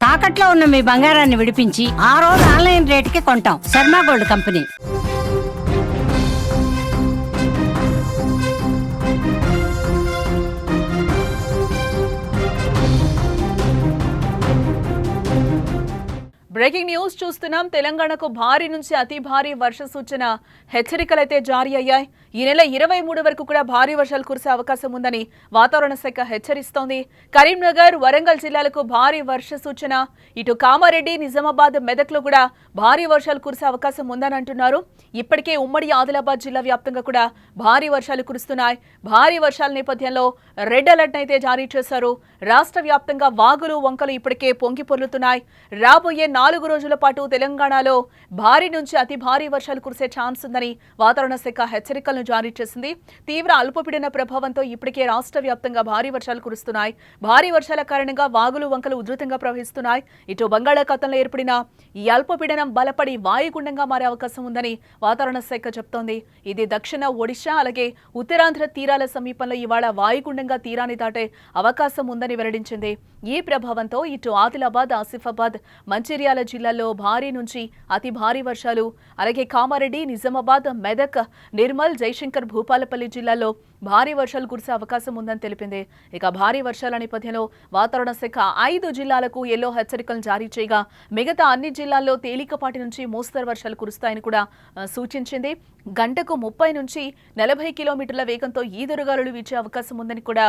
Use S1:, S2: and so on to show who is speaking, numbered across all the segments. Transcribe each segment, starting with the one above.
S1: తాకట్లో ఉన్న మీ బంగారాన్ని విడిపించి ఆ రోజు ఆన్లైన్ రేటుకి కొంటాం. Sharma gold company.
S2: Breaking news చూస్తున్నాం. తెలంగాణకు భారీ నుంచి అతి భారీ వర్ష సూచన హెచ్చరికలైతే జారీ అయ్యాయి. ఈ నెల 23 వరకు కూడా భారీ వర్షాలు కురిసే అవకాశం ఉందని వాతావరణ శాఖ హెచ్చరిస్తోంది. కరీంనగర్, వరంగల్ జిల్లాలకు భారీ వర్ష సూచన. ఇటు కామారెడ్డి, నిజామాబాద్, మెదక్లో కూడా భారీ వర్షాలు కురిసే అవకాశం ఉందని అంటున్నారు. ఇప్పటికే ఉమ్మడి ఆదిలాబాద్ జిల్లా వ్యాప్తంగా కూడా భారీ వర్షాలు కురుస్తున్నాయి. భారీ వర్షాల నేపథ్యంలో రెడ్ అలర్ట్ అయితే జారీ చేశారు. రాష్ట్ర వ్యాప్తంగా వాగులు, వంకలు ఇప్పటికే పొంగి పొర్లుతున్నాయి. రాబోయే 4 రోజుల పాటు తెలంగాణలో భారీ నుంచి అతి భారీ వర్షాలు కురిసే ఛాన్స్ ఉందని వాతావరణ శాఖ హెచ్చరికలను జారీ చేసింది. తీవ్ర అల్పపీడన ప్రభావంతో ఇప్పటికే రాష్ట్ర వ్యాప్తంగా భారీ వర్షాలు కురుస్తున్నాయి. భారీ వర్షాల కారణంగా వాగులు, వంకలు ఉధృతంగా ప్రవహిస్తున్నాయి. ఇటు బంగాళాఖాతంలో ఏర్పడిన ఈ అల్పపీడనం బలపడి వాయుగుండంగా మారే అవకాశం ఉందని వాతావరణ శాఖ చెబుతోంది. ఇది దక్షిణ ఒడిశా అలాగే ఉత్తరాంధ్ర తీరాల సమీపంలో ఇవాళ వాయుగుండంగా తీరాన్ని దాటే అవకాశం ఉందని వెల్లడించింది. ఈ ప్రభావంతో ఇటు ఆదిలాబాద్, ఆసిఫాబాద్, మంచిర్యాల జిల్లాల్లో భారీ నుంచి అతి భారీ వర్షాలు, అలాగే కామారెడ్డి, నిజామాబాద్, మెదక్, నిర్మల్, జయశంకర్, భూపాలపల్లి జిల్లాల్లో భారీ వర్షాలు కురిసే అవకాశం ఉందని తెలిపింది. ఇక భారీ వర్షాల నేపథ్యంలో వాతావరణ శాఖ 5 జిల్లాలకు ఎల్లో హెచ్చరికలు జారీ చేయగా మిగతా అన్ని జిల్లాల్లో తేలికపాటి నుంచి మోస్తరు వర్షాలు కురుస్తాయని కూడా సూచించింది. గంటకు 30 నుంచి 40 కిలోమీటర్ల వేగంతో ఈదురుగాలులు వీచే అవకాశం ఉందని కూడా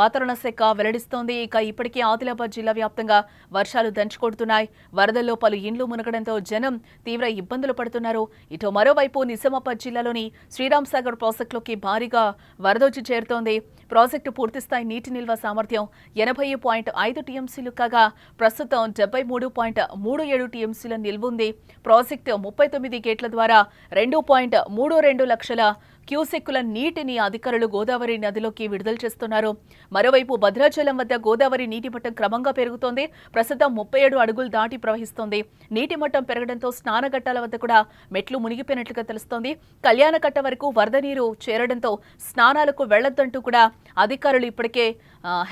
S2: వాతావరణ శాఖ వెల్లడిస్తోంది. ఇక ఇప్పటికే ఆదిలాబాద్ జిల్లా వ్యాప్తంగా వర్షాలు దంచుకొడుతున్నాయి. వరదల్లో పలు ఇండ్లు మునగడంతో జనం తీవ్ర ఇబ్బందులు పడుతున్నారు. ఇటు మరోవైపు నిజామాబాద్ జిల్లాలోని శ్రీరామ్ సాగర్ ప్రాజెక్టులోకి భారీగా వరదొచ్చి చేరుతోంది. ప్రాజెక్టు పూర్తిస్థాయి నీటి నిల్వ సామర్థ్యం 80.5 టీఎంసీలు కాగా ప్రస్తుతం 73.37 టీఎంసీల నిల్వుంది. ప్రాజెక్టు 39 గేట్ల ద్వారా 2.32 లక్షల క్యూసెక్కుల నీటిని అధికారులు గోదావరి నదిలోకి విడుదల చేస్తున్నారు. మరోవైపు భద్రాచలం వద్ద గోదావరి నీటి మట్టం క్రమంగా పెరుగుతోంది. ప్రస్తుతం 37 అడుగులు దాటి ప్రవహిస్తోంది. నీటి మట్టం పెరగడంతో స్నానఘట్టాల వద్ద కూడా మెట్లు మునిగిపోయినట్లుగా తెలుస్తోంది. కళ్యాణకట్ట వరకు వరద నీరు చేరడంతో స్నానాలకు వెళ్లొద్దంటూ కూడా అధికారులు ఇప్పటికే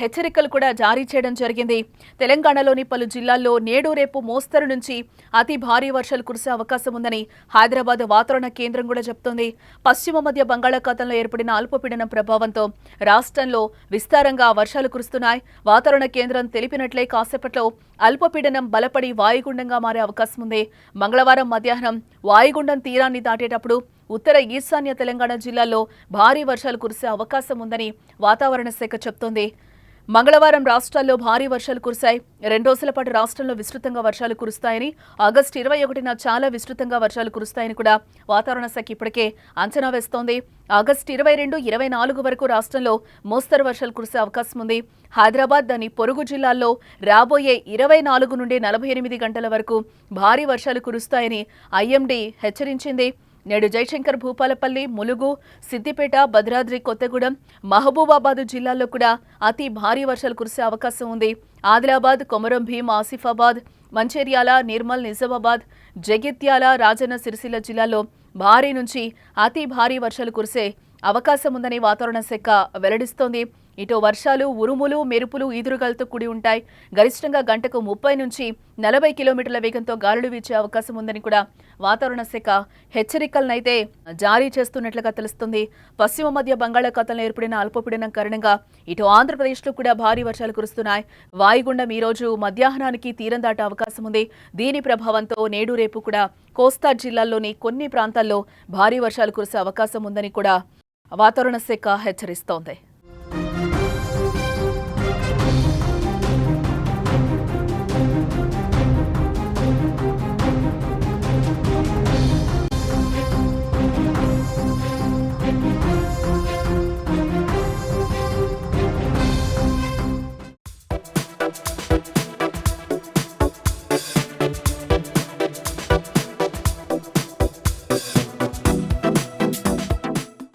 S2: హెచ్చరికలు కూడా జారీ చేయడం జరిగింది. తెలంగాణలోని పలు జిల్లాల్లో నేడు రేపు మోస్తరు నుంచి అతి భారీ వర్షాలు కురిసే అవకాశం ఉందని హైదరాబాద్ వాతావరణ కేంద్రం కూడా చెబుతోంది. పశ్చిమ మధ్య బంగాళాఖాతంలో ఏర్పడిన అల్పపీడనం ప్రభావంతో రాష్ట్రంలో విస్తారంగా వర్షాలు కురుస్తున్నాయి. వాతావరణ కేంద్రం తెలిపినట్లే కాసేపట్లో అల్పపీడనం బలపడి వాయుగుండంగా మారే అవకాశం ఉంది. మంగళవారం మధ్యాహ్నం వాయుగుండం తీరాన్ని దాటేటప్పుడు ఉత్తర ఈశాన్య తెలంగాణ జిల్లాల్లో భారీ వర్షాలు కురిసే అవకాశం ఉందని వాతావరణ శాఖ చెబుతోంది. మంగళవారం రాష్ట్రాల్లో భారీ వర్షాలు కురిశాయి. 2 రోజుల పాటు రాష్ట్రంలో విస్తృతంగా వర్షాలు కురుస్తాయని, ఆగస్టు 21న చాలా విస్తృతంగా వర్షాలు కురుస్తాయని కూడా వాతావరణ శాఖ ఇప్పటికే అంచనా వేస్తోంది. ఆగస్టు 22, 24 వరకు రాష్ట్రంలో మోస్తరు వర్షాలు కురిసే అవకాశం ఉంది. హైదరాబాద్, దాని పొరుగు జిల్లాల్లో రాబోయే 24 నుండి 48 గంటల వరకు భారీ వర్షాలు కురుస్తాయని ఐఎండీ హెచ్చరించింది. నేడు జయశంకర్, భూపాలపల్లి, ములుగు, సిద్దిపేట, భద్రాద్రి కొత్తగూడెం, మహబూబాబాద్ జిల్లాల్లో కూడా అతి భారీ వర్షాలు కురిసే అవకాశం ఉంది. ఆదిలాబాద్, కొమరం భీం, ఆసిఫాబాద్, మంచిర్యాల, నిర్మల్, నిజామాబాద్, జగిత్యాల, రాజన్న సిరిసిల్ల జిల్లాల్లో భారీ నుంచి అతి భారీ వర్షాలు కురిసే అవకాశం ఉందని వాతావరణ శాఖ వెల్లడిస్తోంది. ఇటు వర్షాలు, ఉరుములు, మెరుపులు, ఈదురుగాలతో కూడి ఉంటాయి. గరిష్టంగా గంటకు 30 నుంచి 40 కిలోమీటర్ల వేగంతో గాలులు వీచే అవకాశం ఉందని కూడా వాతావరణ శాఖ హెచ్చరికలనైతే జారీ చేస్తున్నట్లుగా తెలుస్తుంది. పశ్చిమ మధ్య బంగాళాఖాతంలో ఏర్పడిన అల్పపీడనం కారణంగా ఇటు ఆంధ్రప్రదేశ్లో కూడా భారీ వర్షాలు కురుస్తున్నాయి. వాయుగుండం ఈ రోజు మధ్యాహ్నానికి తీరం దాటే అవకాశం ఉంది. దీని ప్రభావంతో నేడు రేపు కూడా కోస్తా జిల్లాల్లోని కొన్ని ప్రాంతాల్లో భారీ వర్షాలు కురిసే అవకాశం ఉందని కూడా వాతావరణ శాఖ హెచ్చరిస్తోంది.